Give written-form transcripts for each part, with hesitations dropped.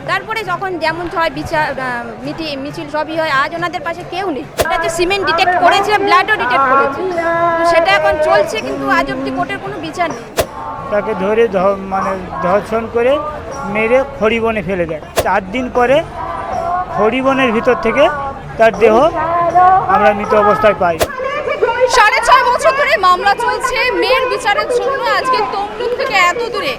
তারপরে যখন যেমন হয় বিচার মিছিল সবই হয়, আজ ওনাদের পাশে কেউ নেই। এটাতে সিমেন্ট ডিটেক্ট করেছে, ব্লাডও ডিটেক্ট করেছে, তো সেটা এখন চলছে, কিন্তু আজ অব্দি কোর্টের কোনো বিচার নেই। তাকে ধরে মানে ধর্ষণ করে মেরে খড়িবনে ফেলে দেয়। 4 দিন পরে খড়িবনের ভিতর থেকে তার দেহ আমরা মৃত অবস্থায় পাই। 6.5 বছর ধরে মামলা চলছে মেয়ের বিচারের জন্য। আজকে তমলুক থেকে এত দূরে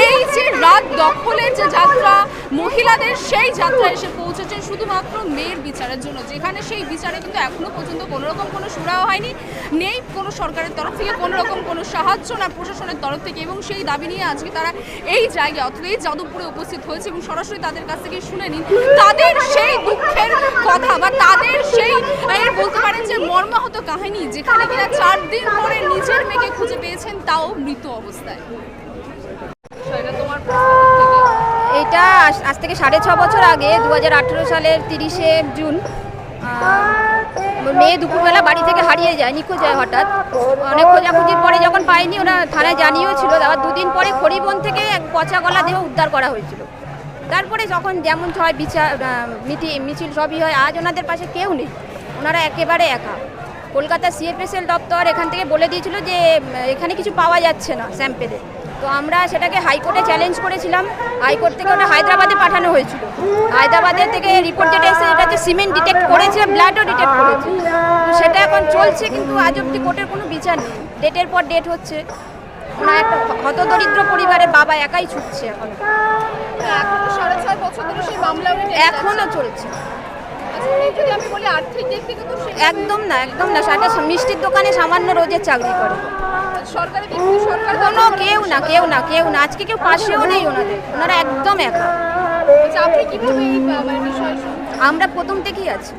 এই যে রাত দখলের যে যাত্রা, মহিলাদের সেই যাত্রা এসে পৌঁছেছে শুধুমাত্র মেয়ের বিচারের জন্য, যেখানে সেই বিচারে কিন্তু এখনো পর্যন্ত কোনো রকম কোনো সুরাহ হয়নি, নেই কোনো সরকারের তরফ থেকে কোনো রকম কোনো সাহায্য না প্রশাসনের তরফ থেকে। এবং সেই দাবি নিয়ে আজকে তারা এই জায়গায় অর্থাৎ এই যাদবপুরে উপস্থিত হয়েছে এবং সরাসরি তাদের কাছ থেকে শুনে নিন তাদের সেই দুঃখের কথা বা তাদের সেই বলতে পারেন যে মর্মাহত কাহিনী, যেখানে কিনা 4 দিন পরে নিজের মেয়েকে খুঁজে পেয়েছেন, তাও মৃত অবস্থায়। এইটা আজ থেকে 6.5 বছর আগে 2018 সালের 30শে জুন মেয়ে দুপুরবেলা বাড়ি থেকে হারিয়ে যায়, নিখোঁজ হয় হঠাৎ। অনেক খোঁজাখুঁজির পরে যখন পাইনি, ওরা থানায় জানিয়েছিল। আবার 2 দিন পরে খড়িবন থেকে এক পচা গলা দেহ উদ্ধার করা হয়েছিল। তারপরে যখন যেমন হয় বিচার মিছিল সবই হয়, আজ ওনাদের পাশে কেউ নেই, ওনারা একেবারে একা। কলকাতা সিএফএসএল দপ্তর এখান থেকে বলে দিয়েছিল যে এখানে কিছু পাওয়া যাচ্ছে না স্যাম্পেলে। তো আমরা সেটাকে হাইকোর্টে চ্যালেঞ্জ করেছিলাম। হাইকোর্ট থেকে ওটা হায়দ্রাবাদে পাঠানো হয়েছিল। হায়দ্রাবাদের থেকে রিপোর্ট যেটা এসে এটাতে সিমেন্ট ডিটেক্ট করেছে, ব্লাডও ডিটেক্ট করেছে, তো সেটা এখন চলছে, কিন্তু আজ অব্দি কোর্টের কোনো বিচার নেই। ডেটের পর ডেট হচ্ছে। ওনার একটা হতদরিদ্র পরিবারের বাবা একাই ছুটছে এখন। এখনো 6.5 বছর ধরে সেই মামলা এখনও চলছে। যদি আমি বলি আর্থিক দিক থেকে তো একদম না, একদম না। সেটা মিষ্টির দোকানে সামান্য রোজের চাকরি করে। সরকারি দিক থেকে সরকার কোনো কেউ না। আজকে কেউ পাশেও নেই ওনাদের, ওনারা একদম একা। আপনি কিভাবে এই বিষয়? আমরা প্রথম থেকেই আছি,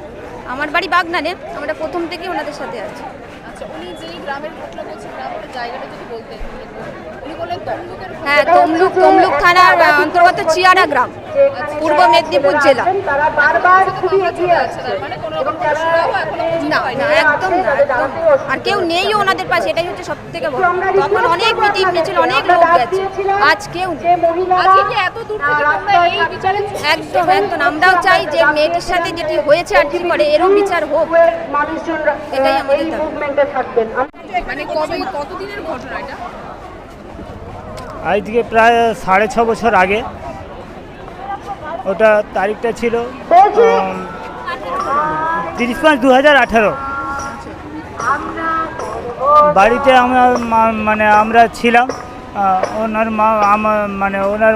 আমার বাড়ি বাগনানে, আমরা প্রথম থেকেই ওনাদের সাথে আছি। আচ্ছা, উনি যেই গ্রামের ঘটনা বলছেন, গ্রামের জায়গাটা যদি বলতেন। উনি বলেন তমলুকের। হ্যাঁ, তমলুক থানার অন্তর্গত চিয়ারা গ্রাম, পূর্ব মেদিনীপুর জেলা। না, একদম না, একদম। আর কেউ নেই ওনাদের পাশে, এটাই হচ্ছে সব থেকে বড়। তখন অনেক মিটিং মিছিল, অনেক লোক গেছে, আজ কেউ নেই। এত দূর থেকে এই বিচারে একদম একদম। আমরাও চাই যে মেয়েটির সাথে যেটি হয়েছে আর কি করে এরও বিচার হোক, এটাই আমাদের দাবি। মানে কতদিনের ঘটনা এটা? আজ থেকে প্রায় 6.5 বছর আগে। ওটা তারিখটা ছিল 30/5/2018। বাড়িতে আমরা ছিলাম। ওনার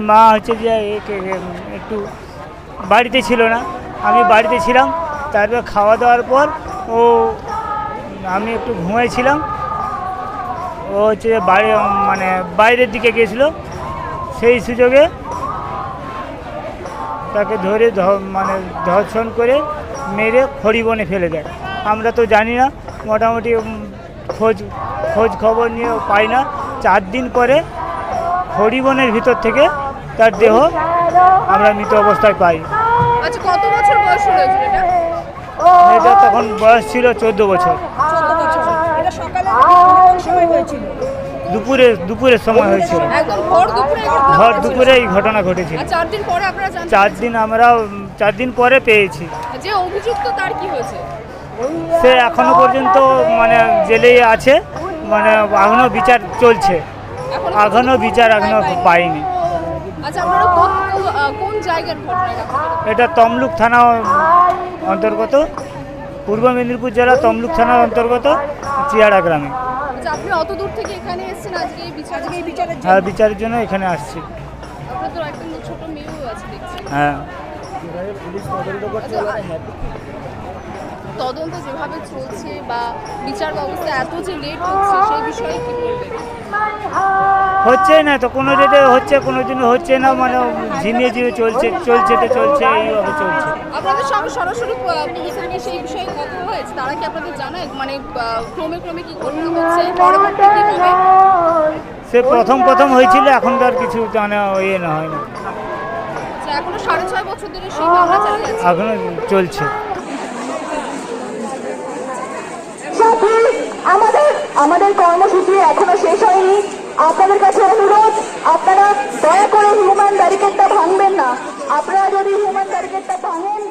মা হচ্ছে যে একটু বাড়িতে ছিল না, আমি বাড়িতে ছিলাম। তারপর খাওয়া দাওয়ার পর আমি একটু ঘুমাইছিলাম। ও হচ্ছে বাইরের দিকে গেছিলো, সেই সুযোগে তাকে ধরে ধর্ষণ করে মেরে খড়িবনে ফেলে দেয়। আমরা তো জানি না, মোটামুটি খোঁজ খবর নিয়ে পাই না। 4 দিন পরে খড়িবনের ভিতর থেকে তার দেহ আমরা মৃত অবস্থায় পাই। আচ্ছা, কত বছর বয়স হয়েছিল এটা? মেয়েটার তখন বয়স ছিল 14 বছর। এটা সকালে কোন সময় হয়েছিল? দুপুরের সময় হয়েছিল। একদম ভর দুপুরে এই ঘটনা ঘটেছিল। 4 দিন পরে আপনারা জানতে? 4 দিন পরে পেয়েছি। যে অভিযুক্ত তার কি হয়েছে? সে এখনো পর্যন্ত জেলেই আছে, এখনো বিচার চলছে, এখনো পাইনি। আচ্ছা, আপনারা কোন জায়গার ঘটনা? এটা তমলুক থানা অন্তর্গত, পূর্ব মেদিনীপুর জেলা তমলুক থানার অন্তর্গত চিয়ারা গ্রামে। আচ্ছা, আপনি অত দূর থেকে এখানে এসেছেন আজকে এই বিচারের জন্য? হ্যাঁ, বিচারের জন্য এখানে আসছি। আপনার তো একটা ছোট মেয়েও আছে দেখছি। হ্যাঁ। তদন্ত যেভাবে চলছে বা বিচার ব্যবস্থা এত যে লেট হচ্ছে, সেই বিষয়ে কি বলবেন? হচ্ছে না তো, কোনো রেটে হচ্ছে, কোনো দিন হচ্ছে না, ঝিমিয়ে চলছে, এইভাবে চলছে। আপনাদের সঙ্গে সরাসরি পুলিশের সেই বিষয়ে কথা হয়েছে? তারা কি আপনাদের জানায় ক্রমে কি ঘটনা হচ্ছে, পরবর্তী কি হবে? সে প্রথম হয়েছিল, এখন তো আর কিছু হয় না। আচ্ছা, এখনো 6.5 বছর ধরে সেই মামলা চালিয়ে যাচ্ছে? এখনো চলছে। আমাদের কর্মসূচি এখনো শেষ হয়নি। আপনাদের কাছে অনুরোধ, আপনারা দয়া করে হিউম্যান ব্যারিকেডটা ভাঙবেন না। আপনারা যদি হিউম্যান টার্গেটটা ভাঙেন